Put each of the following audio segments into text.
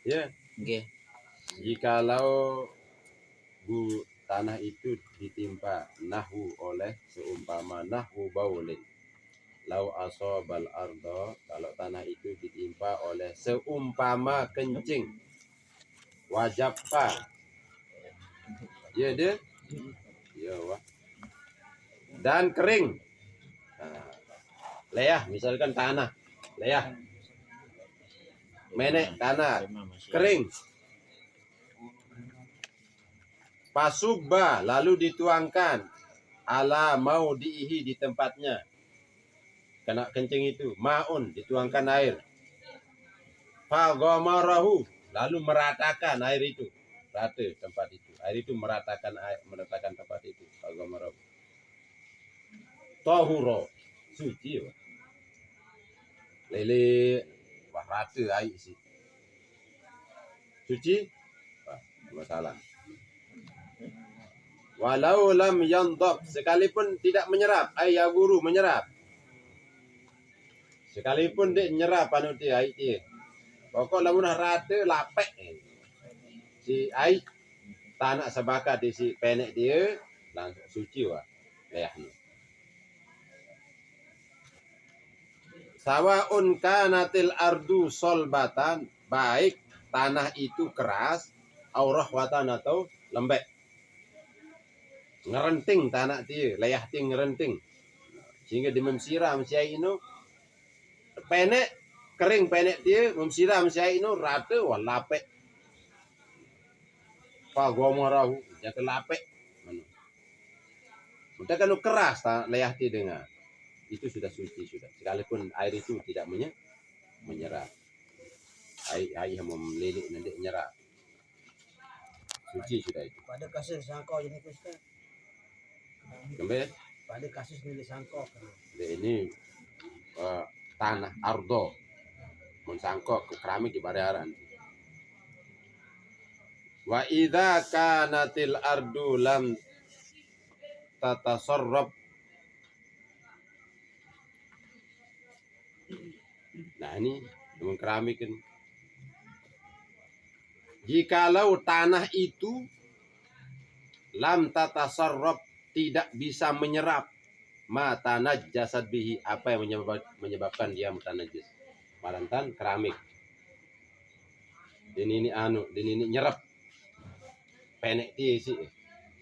Ya, Nggih. jikalau tanah itu ditimpa nahu oleh seumpama nahu baulin. Lau asobal ardo, kalau tanah itu ditimpa oleh seumpama kencing. Wajib pa. Ya deh. Ya wah. Dan kering. Nah, leyah, misalkan tanah. Leyah. Menek tanah. Kering. Pasubba lalu dituangkan ala mau diihi di tempatnya. Kena kencing itu, maun dituangkan air. Fagomarahu lalu meratakan air itu. Rata tempat itu. Air itu meratakan tempat itu. Fagomarahu. Tahuro suci. Wah. Lele wah rata air sih. Suci? Wah, masalah. Walau lam yandab, sekalipun tidak menyerap, ayah guru menyerap. Sekalipun dia nyerap anu dia air dia. Pokok lamun rata lapek. Si air tanah sebakat di si penek dia langsung suci wah. Lehnu. Sawaun kanatil ardu solbatan, baik tanah itu keras, aurah watan atau lembek. Ngerenting tanah dia, layah ting ngerenting. Sehingga dimemsiram si air itu penek, kering penek dia, memsiram si air itu rata wah lapek. Pagomarahu, jadi lapek. Udah kan keras layah dia dengar. Itu sudah suci sudah. Sekalipun air itu tidak menyerap. Air yang melilit nanti menyerap. Suci sudah itu. Pada kasus sangkau ini Ustaz. Kembali. Pada kasus milik sangkau. Ini tanah ardo. Mensangkok ke keramik di Barearan. Wa idza kanatil ardu lam tatasarrab. Nah ini dengan keramik ini. Jikalau tanah itu lam tatasarrab, tidak bisa menyerap mata najasat bihi, apa yang menyebabkan dia mutanajis. Marantan keramik. Ini ini nyerap. Penek dia sih.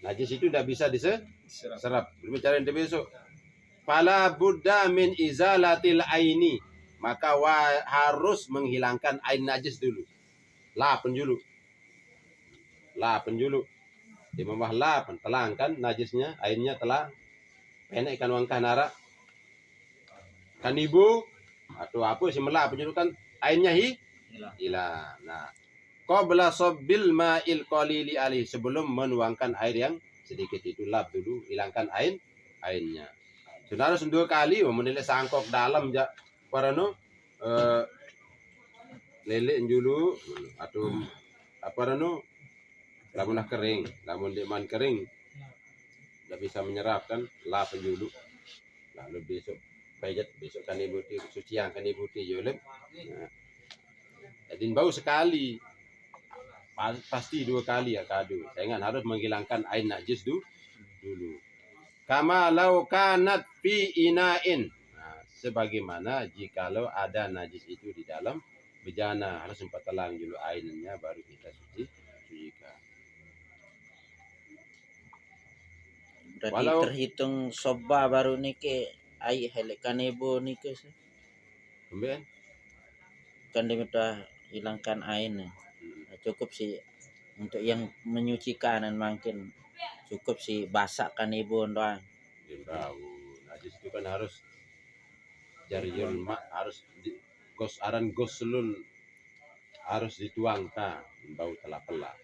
Najis itu tidak bisa diserap. Berbicara yang besok. Fala buddha min izalatil aini, maka harus menghilangkan ain najis dulu. Penjulu. Penjulu. Di bawah telang kan najisnya, airnya telah penek kan wangkah nara. Kan ibu atau apa sih penjulu kan airnya hilang. Nah, qabla sabbil ma'il qalili alih, sebelum menuangkan air yang sedikit itu dulu, hilangkan airnya. Saudara dua kali menilai sangkok dalam para lele dulu atau apa lamun kering, lamun diman kering tidak bisa menyerap kan penjulu. Lalu besok kan ibu sucian kan ibu julem. Nah, jadi bau sekali. Pasti dua kali ya kadu. Jangan harus menghilangkan air najis dulu. Kama lau kanat fi inain. Nah, sebagaimana jikalau ada najis itu di dalam bejana, harus sempat telang dulu airnya baru kita sucikan. Berarti Walau terhitung soba baru nike ai hele kanebo nike kemudian kan dia udah hilangkan airnya. Cukup sih untuk yang menyucikan dan makin cukup sih basak kanebo doang. najis itu kan harus jariul mak, harus gos selun harus dituangkan bau telah pelak.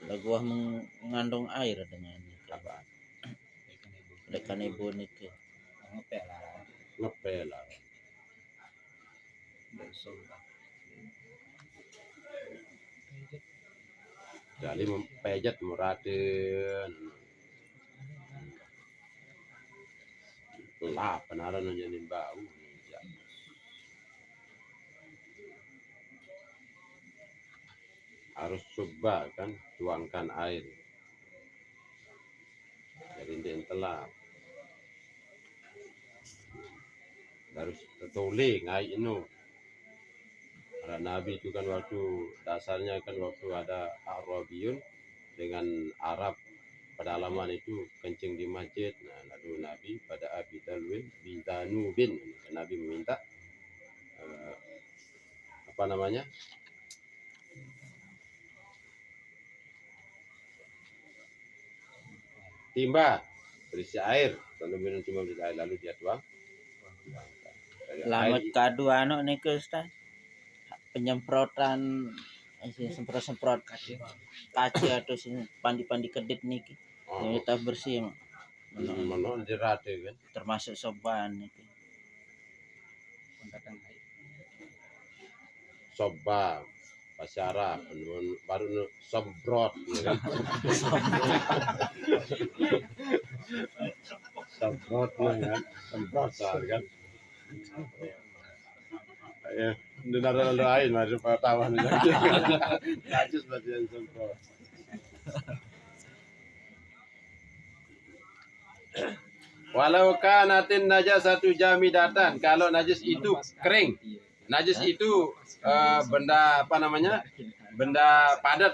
Lagu mengandung air dengan Apa? kanebo nike. Ngepel. Jadi mempejat muratin. Penaran nunjukin bau. harus coba kan tuangkan air. Jadi dia telap. Harus tertuling air itu. Karena Nabi itu kan waktu dasarnya kan waktu ada Arabiyun dengan Arab pedalaman itu kencing di masjid. Nah, lalu Nabi pada Abi Talwin Bintanubin, Nabi meminta apa namanya? Timba berisi air, kalau minum cuma berisi air lalu dia tuang. Dari Lamat air kedua anu niku Ustaz. Penyemprotan semprot-semprot kaci atau pandi-pandi kedip niki. oh, Kita bersih mana dirate kan? termasuk soban niki. Soba bahasa Arab, baru semprot, ya kan? Semprot kan? Semprot kan? Ya, dengar lain masih pengetahuan najis berarti yang semprot. Walau kanatin najasatu jamidatan, kalau najis itu kering, najis itu benda apa namanya? Benda padat,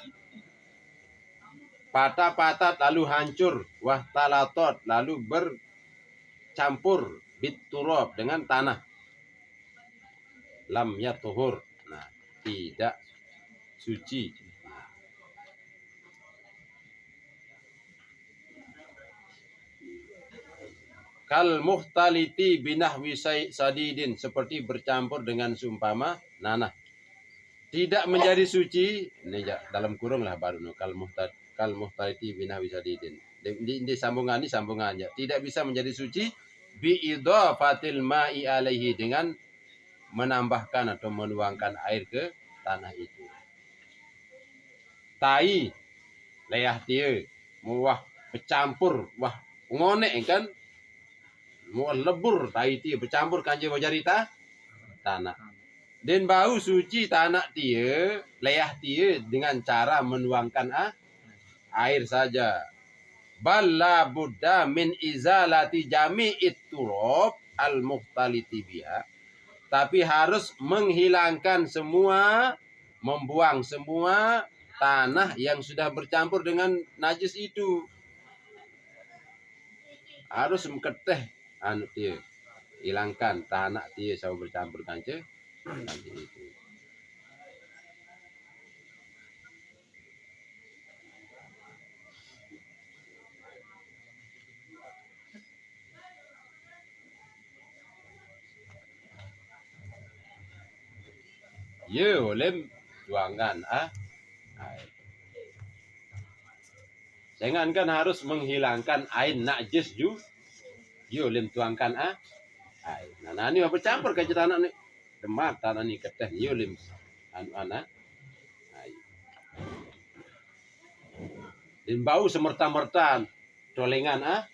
patah-patah lalu hancur, wah talatot lalu bercampur biturab dengan tanah. Lam yatuhur, nah tidak suci. Kal muhtaliti binahwi sadidin, seperti bercampur dengan seumpama nanah. Tidak menjadi suci, ini dalam kurung lah baru kal muhtaliti binahwi sadidin. Di sambungannya tidak bisa menjadi suci bi idhafatil ma'i alaihi, dengan menambahkan atau menuangkan air ke tanah itu. Tai leyah tie muah bercampur wah ngonek kan, muah lebur tai tie bercampur kanje wajarita tanah. Dan bau suci tanah tie leyah tie dengan cara menuangkan air saja. Balla buddha min izalati jami'it turab al muhtaliti biha, tapi harus menghilangkan semua, membuang semua tanah yang sudah bercampur dengan najis itu. Harus mengketeh anu dia, hilangkan tanah dia sama bercampur kance najis itu. Ya, oleh tuangan air. Jangan kan harus menghilangkan air najis juga. Ya, oleh tuangkan air. Nah, ini bercampur ke tanah ni. Demak tanah ni keteh. Ya, oleh anak. Dan bau semerta-merta tolengan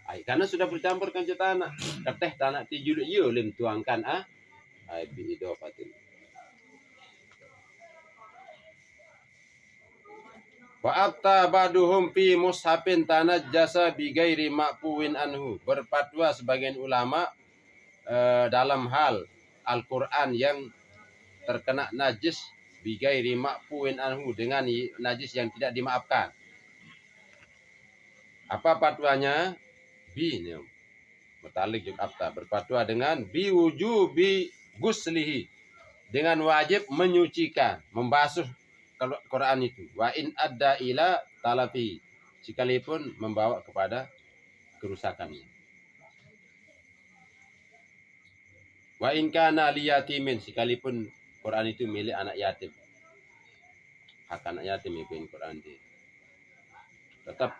air. Karena sudah bercampur ke tanah. Keteh tanah tijul. Ya, oleh tuangkan air biidofatin. Wa atta baduhum fi mushafin tanajjasa bi ghairi ma'fuwin anhu. Berfatwa sebagian ulama dalam hal Al-Qur'an yang terkena najis bi ghairi ma'fuwin anhu, dengan najis yang tidak dimaafkan. Apa fatwanya? Bi mutalik juga atta, berfatwa dengan bi wujubi guslihi, dengan wajib menyucikan, membasuh Quran itu. Wa in adda ila talafi, sekalipun membawa kepada kerusakannya. Wa in kana liyatimin, sekalipun Quran itu milik anak yatim. Hak anak yatim itu Quran itu. Tetap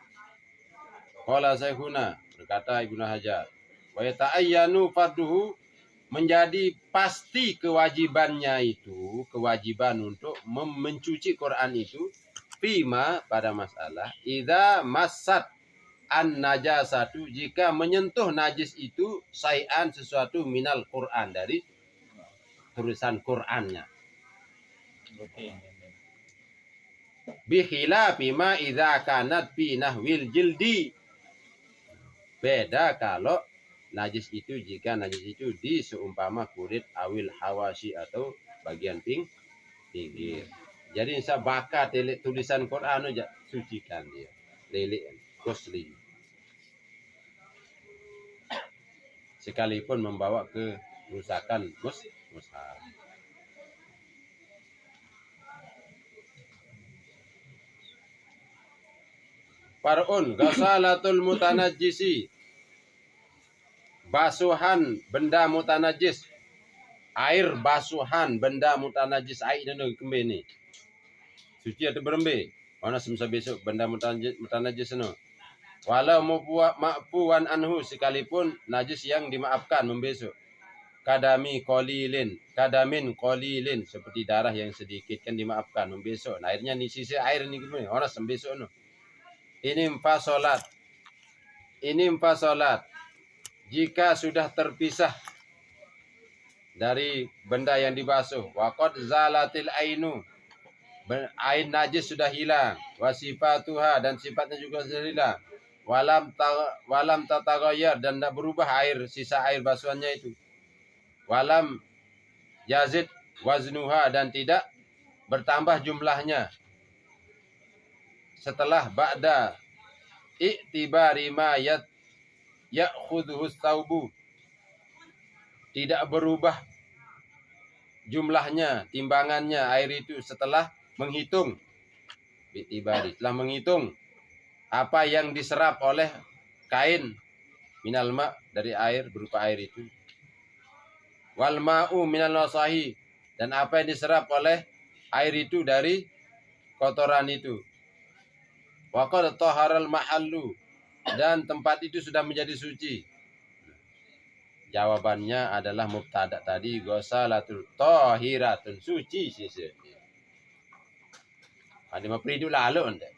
qala saykhuna, berkata Ibnu Hajar, wa yata'ayyanu farduhu, menjadi pasti kewajibannya itu, kewajiban untuk mencuci Quran itu, fima, pada masalah idza massat an najasatu, jika menyentuh najis itu syai'an, sesuatu minal Quran, dari tulisan Qurannya. Bi khilafi ma idza kanat fi nahwil jildi. Beda kalau najis itu jika najis itu di seumpama kulit awil hawasi atau bagian pinggir. Jadi saya baca tulisan Quran aja sucikan dia. Lele kosli. Sekalipun membawa kerusakan mushaf. Far'un ghasalatul mutanajjisi. Basuhan benda mutanajis. Air basuhan benda mutanajis. Air dan kembali. Suci atau berembe. Mana semasa besok benda mutanajis no. Walau ma'fuwan anhu sekalipun najis yang dimaafkan membesok. Kadamin kolilin seperti darah yang sedikit kan dimaafkan membesok. Nah, airnya ni sisa air ni gimana? Orang sembesok no. Ini empat solat. Jika sudah terpisah dari benda yang dibasuh, waqad zalatil ainu, ain najis sudah hilang, wasifatuha dan sifatnya juga sudah hilang, walam tataghayyar dan tidak berubah air sisa air basuhannya itu, walam yazid waznuha dan tidak bertambah jumlahnya setelah ba'da i'tibari ma ya'khudhu thawbu, tidak berubah jumlahnya, timbangannya air itu setelah menghitung. I'tibari, telah menghitung apa yang diserap oleh kain minal ma dari air berupa air itu. Wal ma'u minal nasahi dan apa yang diserap oleh air itu dari kotoran itu. Wa qad taharal mahallu dan tempat itu sudah menjadi suci. Jawabannya adalah mubtada tadi ghasalatul tahiratun suci sisa. Ande mapriduk lalu ande.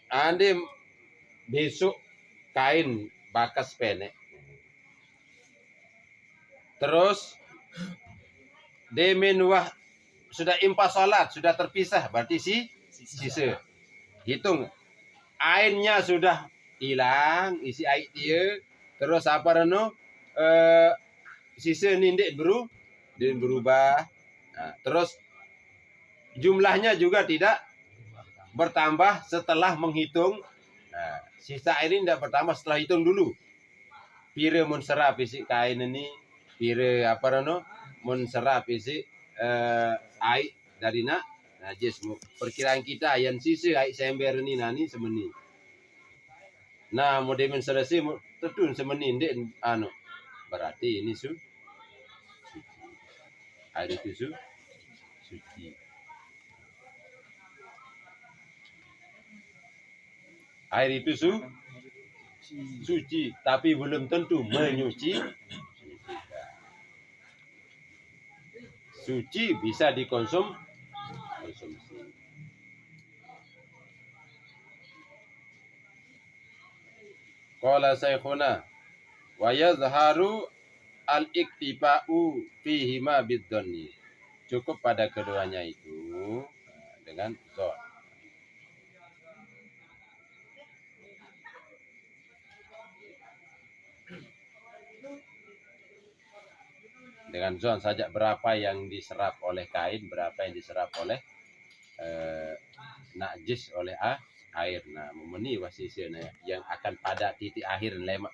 Ande besok kain bakas penek. Terus demenwah sudah impas salat, sudah terpisah berarti sisa. Hitung airnya sudah hilang, isi air dia, terus apa reno sisa nindik berubah. Nah, terus jumlahnya juga tidak bertambah setelah menghitung. Nah, sisa air ini tidak bertambah setelah hitung dulu. Pira mun serap isi kain ini, pira apa reno mun serap isi air dari najis. Perkiraan kita yang sisa air sember ini nani semeni. Nah, modern selesai tetun semeni ndek anu. Berarti ini suci. Air itu suci. Air itu suci, tapi belum tentu menyuci. Suci bisa dikonsumsi. Qala saykhuna wa yazharu al-iktifa'u fihima bid-dhanni. Cukup pada keduanya itu dengan zon. Dengan zon saja berapa yang diserap oleh kain, berapa yang diserap oleh najis oleh air. Nah, memeni wasisnya yang akan pada titik akhir lemak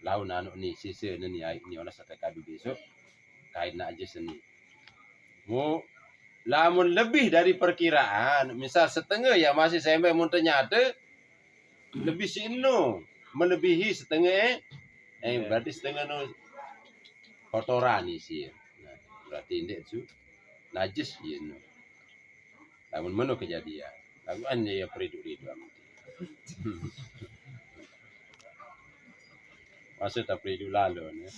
laun anu ni sisa ni air ni olah satu kali besok kain najis ni. Mu lamun lebih dari perkiraan, misal setengah ya masih sampai mun ternyata lebih sino melebihi setengah berarti setengah no kotoran isi. Nah, berarti ndek su najis ya no. Lamun meno kejadian. Lalu anda ya peridu-ridu amat. Maksud tak peridu lalu ni.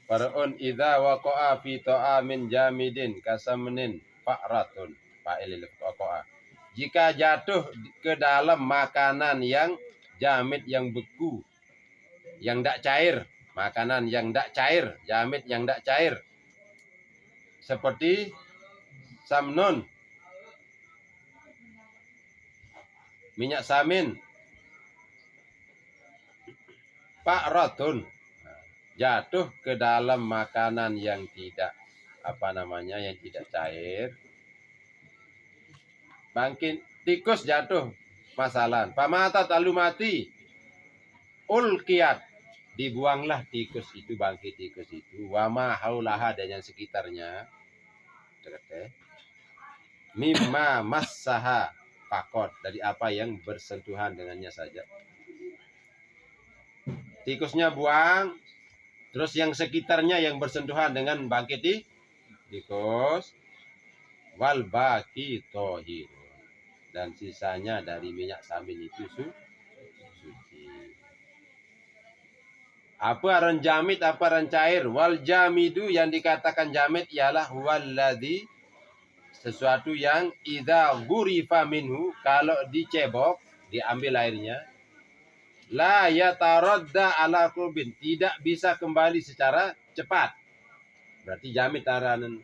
Far'un idza waqa'a fi ta'amin jamidin kasamnin fa'ratun fa'il waqa'a. Jika jatuh ke dalam makanan yang jamid yang beku, yang tak cair, makanan yang tak cair, jamid yang tak cair. Seperti samnun minyak samin fa'ratun, jatuh ke dalam makanan yang tidak yang tidak cair, bangkit tikus jatuh masalah, pamata lalu mati, ulkiyat, dibuanglah tikus itu, bangkit tikus itu, wama haulaha, dan yang sekitarnya, mimma massaha, pakot, dari apa yang bersentuhan dengannya saja. Tikusnya buang, terus yang sekitarnya yang bersentuhan dengan bangkit tikus, wal baki tohir, dan sisanya dari minyak samin itu suci. Apa aran jamid, apa aran cair? Wal jamidu, yang dikatakan jamid ialah walladzi, sesuatu yang idza gurifa minhu, kalau dicebok, diambil airnya, la yataradda ala qubin, tidak bisa kembali secara cepat. Berarti jamid aranan.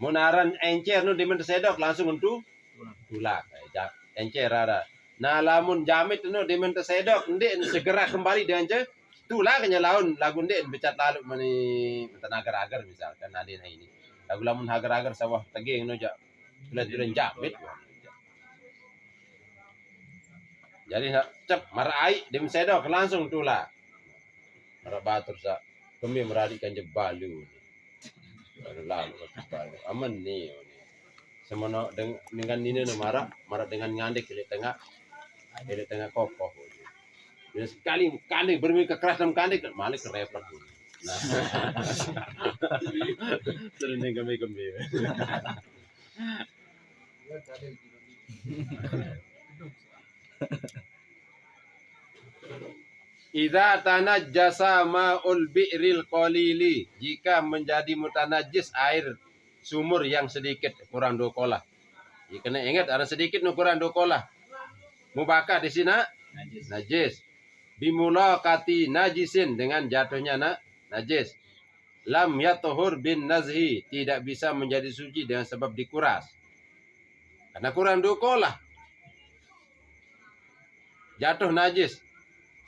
Munaran encer nu dimen sedok langsung untuk tulak. Encer ada. Nah lamun jamit nu dimen sedok ndek segera kembali dengan tulak nya laun lagu ndek becat lalu meni tenaga-agar misalkan ada ini. Lagu lamun hagar-agar sawah tegeng nu jak tulen jamit. Jadi cep marai dimen sedok langsung tulak. Mara batur sa kami meradikan jebalu. Lalu aman nih. Semono dengan ini marah dengan ngandek di tengah kokoh. Bila sekali bermika keras dalam kandek malah kerepet. Nah, sering kami. Idza tanajjasa ma'ul bi'ril qalili, jika menjadi mutanajis air sumur yang sedikit kurang 2 kolah. Jika ingat ada sedikit kurang 2 kolah. Mubakah di sini najis. Bimulaqati najisin, dengan jatuhnya najis. Lam yatuhur bin nazhi, tidak bisa menjadi suci dengan sebab dikuras. Karena kurang 2 kolah. Jatuh najis.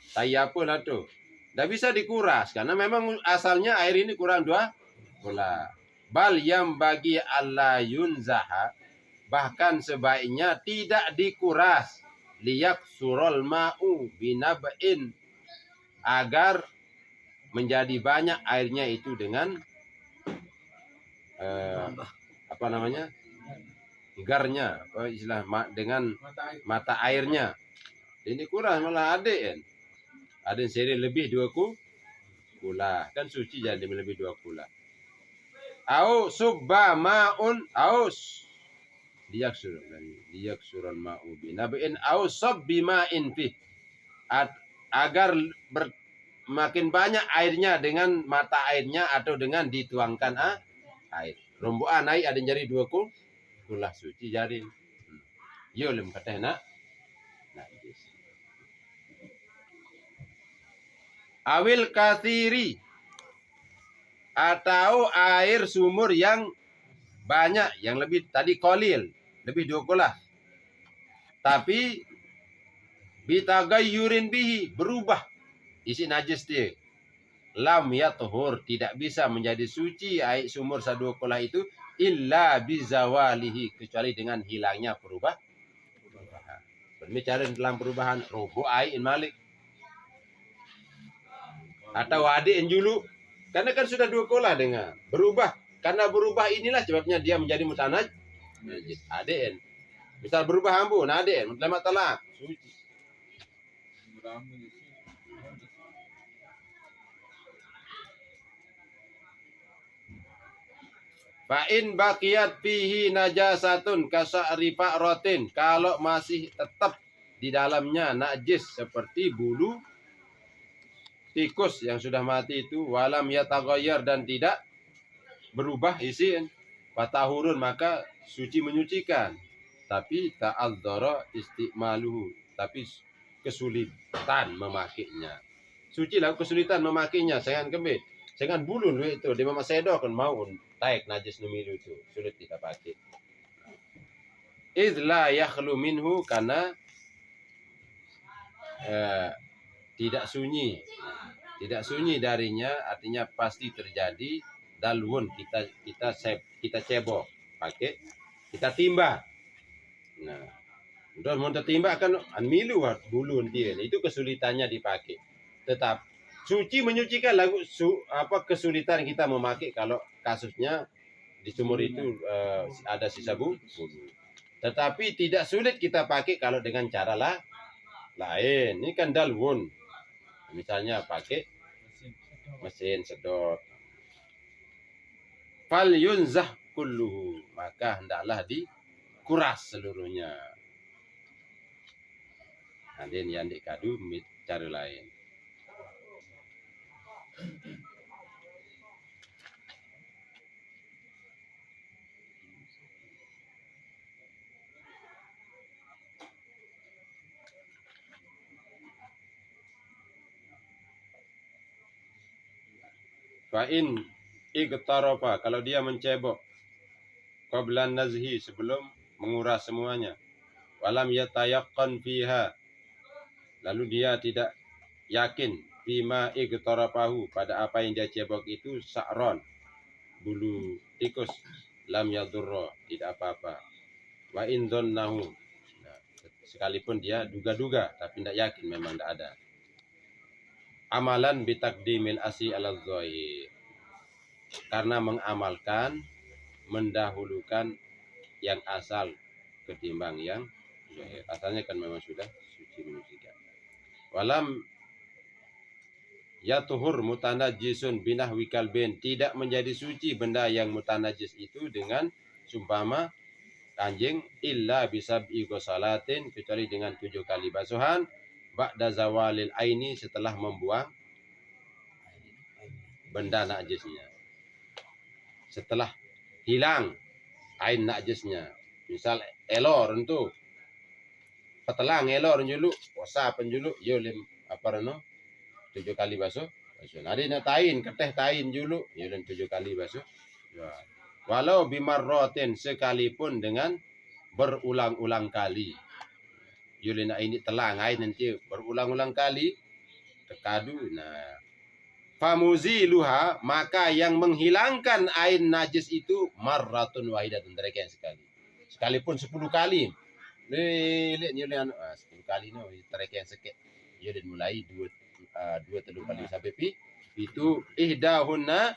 Saya pun tuh. Tidak bisa dikuras karena memang asalnya air ini kurang 2 kolah. Bal yang bagi Allah yunzaha, bahkan sebaiknya tidak dikuras, liyak surol ma'u binab'in, agar menjadi banyak airnya itu dengan garnya, dengan mata airnya. Ini kurang malah ada yang seri lebih 2 kula, kan suci jadi lebih 2 kula. Au subba ma'un aus liyak surul ma'u binabain au sabbi ma'in fi, agar makin banyak airnya dengan mata airnya atau dengan dituangkan air. Romboan air ada jadi 2 kula suci jadi. Yo lem kata nak. Awil kathiri, atau air sumur yang banyak, yang lebih tadi kolil, lebih 2 kolah. Tapi bitagayyurin bihi, berubah isi najis dia. Lam yatuhur, tidak bisa menjadi suci air sumur 2 kolah itu illa bizawalihi, kecuali dengan hilangnya perubahan. Berbicara dalam perubahan robo air malik. Atau adin julu, karena kan sudah 2 kolah dengan berubah. Karena berubah inilah sebabnya dia menjadi mutanaj. Adin. Misal berubah ambun, adin, mutlamat talak. Suci. Fa'in baqiyat fihi najasatun kasa'ri fa'rotin, kalau masih tetap di dalamnya najis seperti bulu tikus yang sudah mati itu, walam yataghayyar, dan tidak berubah isin, fatahurun, maka suci menyucikan, tapi ta'adzara istimaluhu, tapi kesulitan memakainya. Suci lah kesulitan memakainya, jangan kembali, jangan bulun itu di mama sedok kan mau taik najis numilu itu sulit kita pakai. idz la yakhlu minhu, karena tidak sunyi. Tidak sunyi darinya artinya pasti terjadi dalwun, kita cebok pakai kita timba. Nah, udah mau tertimba kan anmilu bulu dia. Itu kesulitannya dipakai. Tetap suci menyucikan lagu kesulitan kita memakai kalau kasusnya di sumur itu ada sisa bulu. Tetapi tidak sulit kita pakai kalau dengan cara lain. Ini kan dalwun. Misalnya pakai mesin sedot. Fal yunzah kulluhu, maka hendaklah dikuras seluruhnya. Nanti yang dikadu cara lain. Fa'in igtarafa, kalau dia mencebok qablan nazhi, sebelum menguras semuanya, walam yatayaqqan fiha, lalu dia tidak yakin bima igtarafahu, pada apa yang dia cebok itu, sa'ron, bulu tikus, lam yadurra, tidak apa-apa. Wa in dhannahu, nah, sekalipun dia duga-duga tapi tidak yakin, memang tidak ada. Amalan bitakdimil asi ala zahir, karena mengamalkan, mendahulukan yang asal ketimbang yang zahir. Asalnya kan memang sudah suci menyucikan. Walam yatuhur mutanajjisun binahwi kalbin, tidak menjadi suci benda yang mutanajis itu dengan sumpama anjing, illa bisab'i ghusalatin, kecuali dengan 7 kali basuhan, ba'da zawalil aini, setelah membuang benda najisnya, setelah hilang ain najisnya. Misal elor itu petelang elor julu, puasa penjulu yo lim apa reno 7 kali basuh. Ada na tain keteh tain julu yo lim 7 kali basuh. Ya. Walau bimarrotin, sekalipun dengan berulang-ulang kali. Yulina ini telang ain nanti berulang-ulang kali tekadu. Nah, famuziluha, maka yang menghilangkan ain najis itu marratun wahidatun, yang sekali. Sekalipun 10 kali. Lihat nyulian 10 kali no yang sekit. Yulin mulai 2 3 kali sampai itu ihdahunna,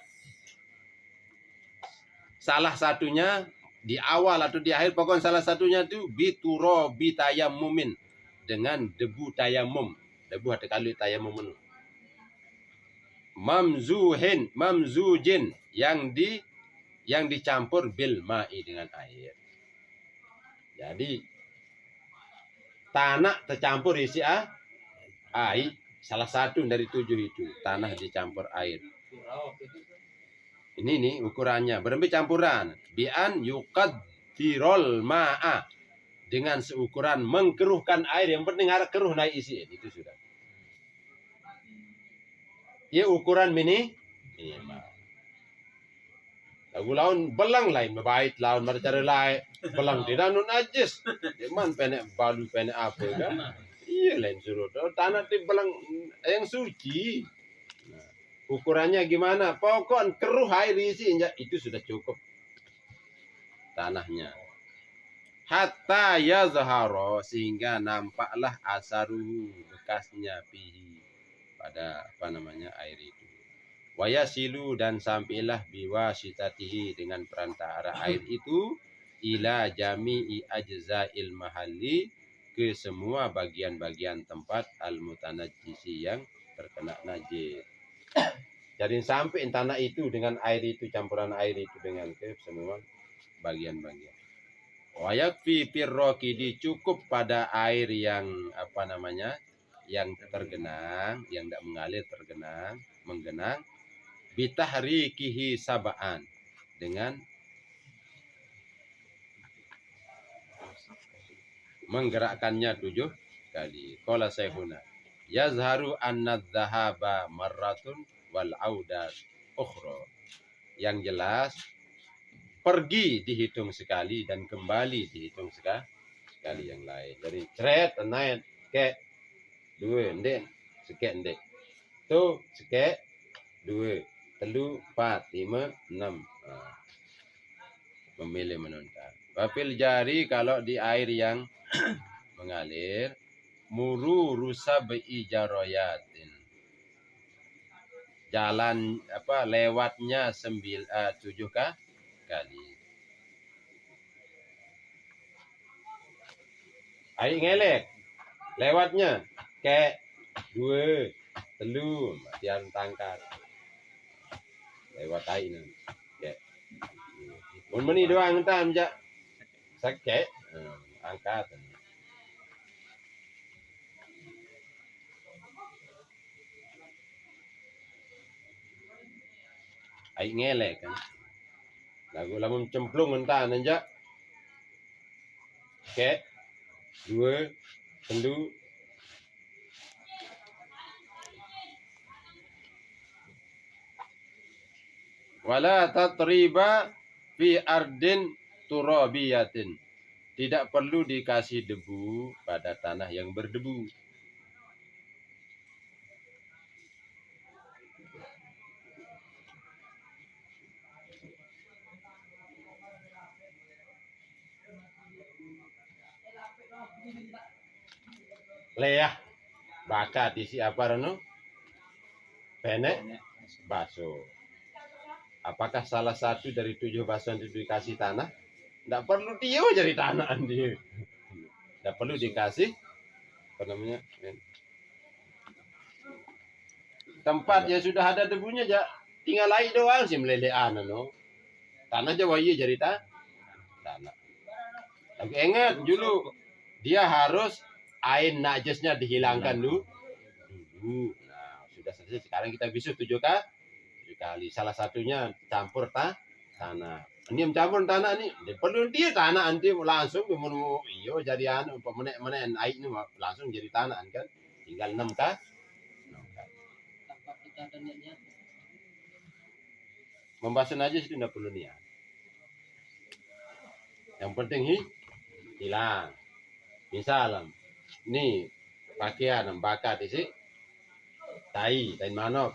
salah satunya di awal atau di akhir, pokoknya salah satunya itu bituro bitayammumin, dengan debu tayamum, debu ada kali tayamum, mamzujin, yang dicampur bil ma'i, dengan air. Jadi tanah tercampur isi air, salah satu dari 7 itu tanah dicampur air. Ini nih ukurannya, berapa campuran? Bi'an yuqaddirul ma'a, dengan seukuran mengkeruhkan air, yang penting harus keruh naik isi, itu sudah. Ya ukuran mini. Lagu laun belang lain, baik laun mercara lain, belang tidak nun najis. Cuman penek balu penek apa kan? Iya lain suruh. Tanah di belang yang suci. Ukurannya gimana? Pokok keruh air isi, itu sudah cukup tanahnya. Hatta yazharo, sehingga nampaklah asaruhu, bekasnya pihi, pada air itu. Wayasilu, dan sampailah biwasitatihi, dengan perantara air itu, ila jami'i ajza'il mahalli, ke semua bagian-bagian tempat al-mutanajjisi, yang terkena najis. Jadi sampai tanah itu dengan air itu, campuran air itu dengan ke semua bagian-bagian. Wayakfi firraqidi, cukup pada air yang yang tergenang, yang tidak mengalir, tergenang, menggenang, bitahrikihi sab'an, dengan menggerakkannya 7 kali. Qala saykhuna yazharu anna dhahaba marratun wal audat ukhra. Yang jelas pergi dihitung sekali dan kembali dihitung sekali yang lain. Jadi ceret naik kek dua ndek sekek ndek. Tu sekek dua telu empat lima enam. Memilih menuntar. Wafil jari kalau di air yang mengalir muru rusa jaroyatin. Jalan lewatnya 7 kali. Air ngelek lewatnya kek 2 telu tiang tangkat lewat air ni kek. Mun meni doang entam jak sakek angkat. Air ngelek kan. Lamun cemplung entan aja. Kek 2 telu wala tatriba fi ardin turabiyatin. Tidak perlu dikasih debu pada tanah yang berdebu. Leah bakat isi apa rano? Penek baso. Apakah salah satu dari 7 baso yang dikasih tanah? Tidak perlu dia jadi tanah dia. Tidak perlu dikasih apa namanya? Tempat yang sudah ada debunya aja tinggal air doang sih melelehan no. Tanah Jawa iya jadi tanah. Tapi ingat dulu dia harus air najisnya dihilangkan dulu. Nah, sudah selesai. Sekarang kita bisu 7 kali. Salah satunya campur tanah. Ini campur tanah nih. Perlu dia tanah nanti langsung iyo jadi menek air ini langsung jadi tanah kan. Tinggal 6 kali. Membasuh najis itu tidak perlu niat. Yang penting hilang. Misal nih pakaian bakat isi tai manok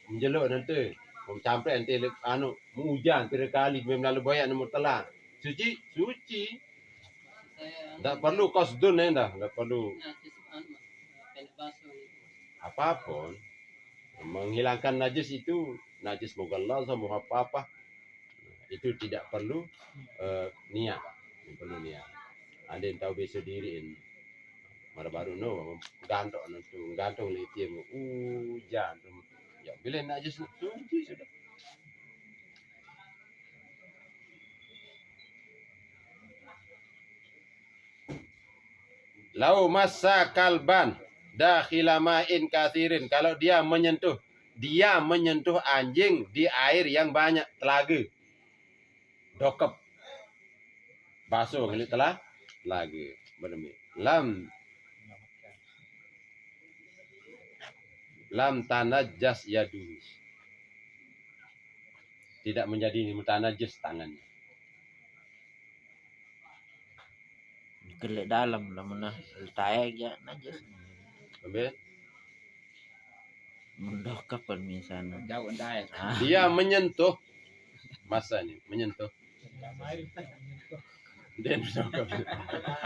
menjeluk nanti mencampur nanti hujan 3 kali melalui boyak nomor telah suci tidak perlu kosdun tidak perlu apapun menghilangkan najis itu najis mughalladz sama apa itu tidak perlu niat perlu niat. Ada yang tahu besok diriin baru no gantung lithium hujan ya bila najis suci sudah. Lau massa kalban dakhila ma'in kathirin, kalau dia menyentuh anjing di air yang banyak telaga dokep basuh ngelit telah lagi bermi lam tanajjas yadu, tidak menjadi mutanajis tangannya. Gelek dalam lah mana taek ya najis. Ambil Mendokap misalnya. Jauh ndai. Dia menyentuh masa ini menyentuh. Dan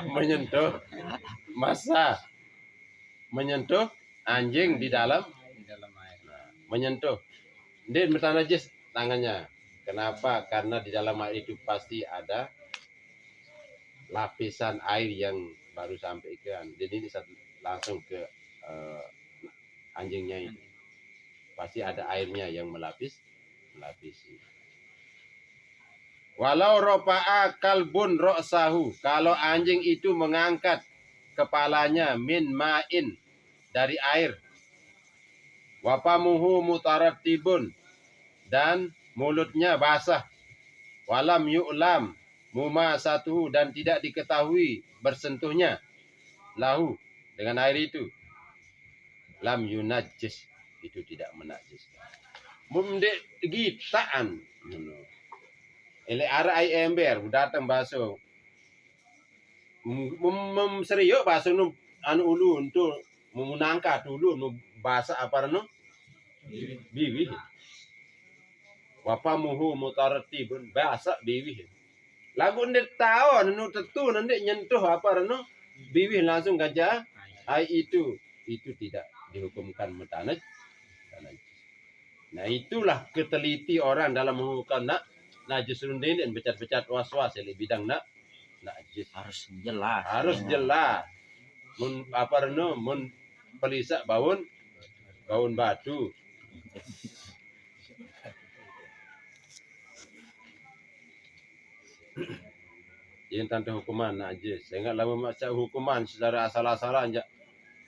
menyentuh masa menyentuh anjing di dalam air. Nah, menyentuh. Dia bertanajis tangannya. Kenapa? Karena di dalam air itu pasti ada lapisan air yang baru sampai ikan. Jadi langsung ke anjingnya ini. Pasti ada airnya yang melapisi. Walau ropa'a kalbun ro'sahu, kalau anjing itu mengangkat kepalanya min ma'in dari air, wapamuhu mutarattibun, dan mulutnya basah, walam yu'lam mumasatuhu, dan tidak diketahui bersentuhnya lahu dengan air itu, lam yunajjis, itu tidak menajiskan. Mumdek gitaan Ele ara ai ember datang basuh. Serius basuh nu anu ulu untuk memunangka dulu nu bahasa apa no? Biwi. Wapa muhu mutarati bun bahasa biwi. Lagu ndet tahu nu tentu nanti nyentuh apa no? Biwi langsung gajah. Ai itu tidak dihukumkan mutanaj. Nah itulah keteliti orang dalam menghukum najis rundin dan becat-becat was-was di bidang najis. Harus jelas. Harus jelas. Mun apa reno mun pelisa baun batu. Yang tante hukuman najis. Sehingga lama macam hukuman secara asal-asalan aja.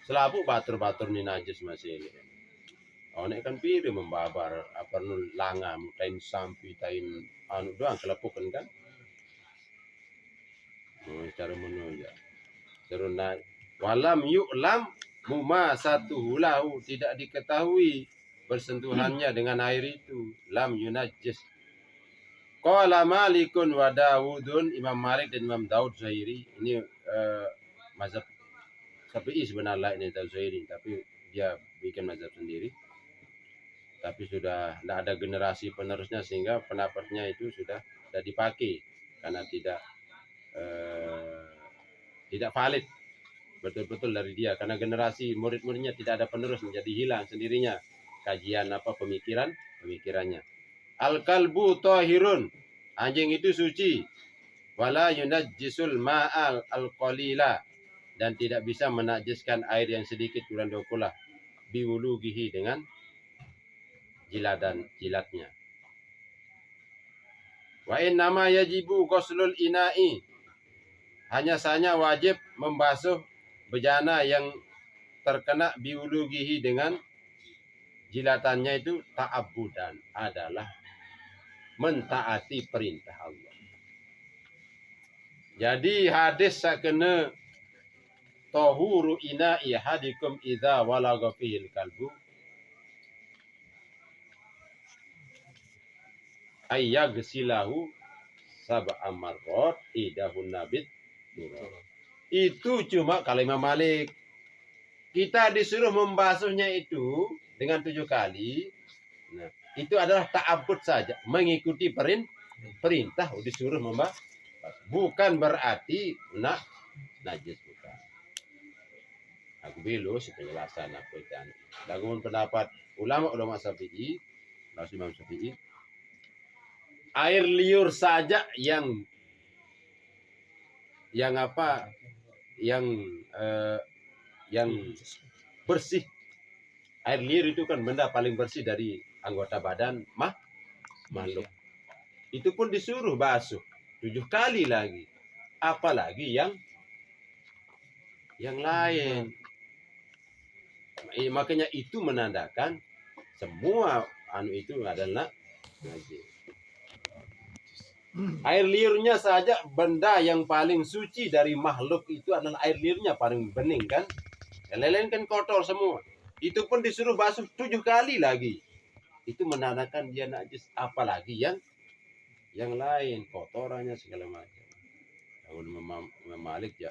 Selabu batur-batur ni najis masih ini. Onek kan piri membabar apa nu langa mutain sampi tain anu doang kelepukan kan. Cara menu ya. Seruna walam yu'lam muma satu hulahu tidak diketahui bersentuhannya dengan air itu lam yunajjis. Qala Malikun wa Dawudun, Imam Malik dan Imam Daud Zahiri ini mazhab Syafi'i sebenarnya ini Daud Zahiri, tapi dia bikin mazhab sendiri. Tapi sudah tidak ada generasi penerusnya sehingga pendapatnya itu sudah dipakai karena tidak valid betul-betul dari dia karena generasi murid-muridnya tidak ada penerus menjadi hilang sendirinya kajian apa pemikirannya. Al-kalbu tahirun, anjing itu suci, wala yunajjisul ma'al al-qalila, dan tidak bisa menajiskan air yang sedikit kurang dokulah biwulugihi dengan jilatnya. Wa innama yajibu ghuslul ina'i, hanya saja wajib membasuh bejana yang terkena biwulugihi dengan jilatannya itu ta'abbudan, adalah mentaati perintah Allah. Jadi hadis sakena tahuru ina'i hadikum idza walagha fihil kalbu ayyagsilahu sab'a marrat idahun nabit. Itu cuma kalau Imam Malik. Kita disuruh membasuhnya itu dengan 7 kali. Nah, itu adalah ta'abbud saja, mengikuti perintah disuruh membasuh. Bukan berarti najis, bukan. Aku belus penjelasan apa itu. Dengan pendapat ulama Syafi'i, Imam Syafi'i, air liur saja yang bersih. Air liur itu kan benda paling bersih dari anggota badan makhluk. Itu pun disuruh basuh 7 kali lagi. Apalagi yang lain. Makanya itu menandakan semua itu adalah najis. Air liurnya saja benda yang paling suci dari makhluk itu adalah air liurnya paling bening kan. Yang lain kan kotor semua. Itu pun disuruh basuh 7 kali lagi. Itu menandakan dia najis. Apalagi yang lain, kotorannya segala macam. Kalau Imam Malik ya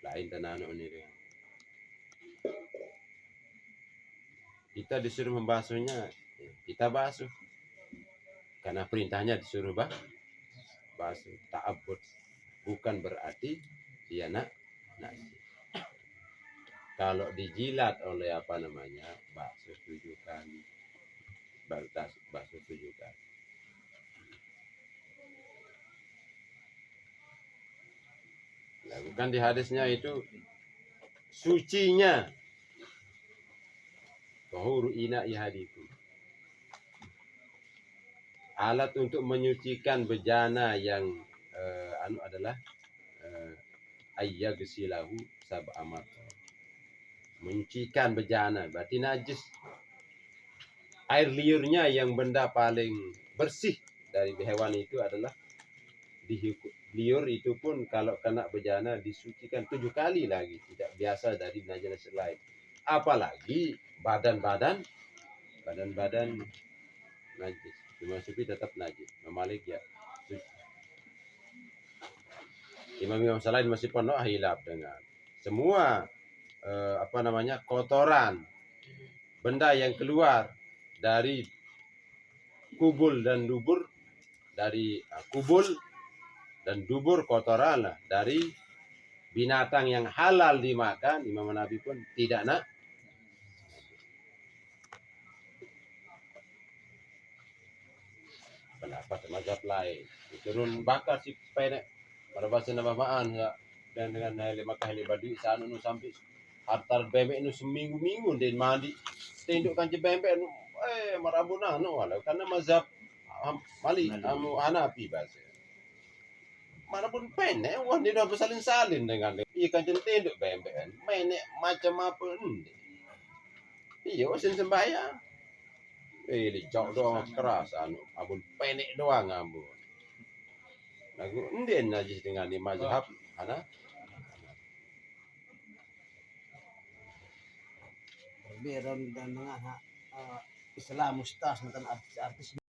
lain tanah ini. Kita disuruh membasuhnya, kita basuh. Karena perintahnya disuruh basuh. Ta'abbud. Bukan berarti dia najis. Kalau dijilat oleh basuh 7 kali. Basuh 7 kali. Nah, bukan di hadisnya itu sucinya. Tahuru ina'i hadikum. Alat untuk menyucikan bejana yang adalah ayyagsilahu sab'a marrat. Menyucikan bejana berarti najis. Air liurnya yang benda paling bersih dari hewan itu adalah liur itu pun kalau kena bejana disucikan 7 kali lagi, tidak biasa dari najis lain. Apalagi badan-badan najis. Cuma suci tetap najis. Malik ya imam-imam selain masih pondok hilaf dengan semua kotoran benda yang keluar dari kubul dan dubur, dari kubul dan dubur kotoran lah dari binatang yang halal dimakan, Imam Hanafi pun tidak nak. Pendapat mazhab lain turun bakar si pendek pada bahasa nama maan ya, dan dengan heli maka heli badi sanu nu sampai hartar bebek nu seminggu-minggu dan mandi tinduk kan bebek nu marabuna nu wala karena mazhab Mali anu Hanafi bahasa mana pun pendek wah dia udah bersalin-salin dengan ikan tinduk bebek main macam apa iya wasin sembahyang jauh doang keras anu abun pendek doang ambun lagu endin aja dengan di mazhab ana Berbeda dan dengan Islam ustaz tentang artis-artis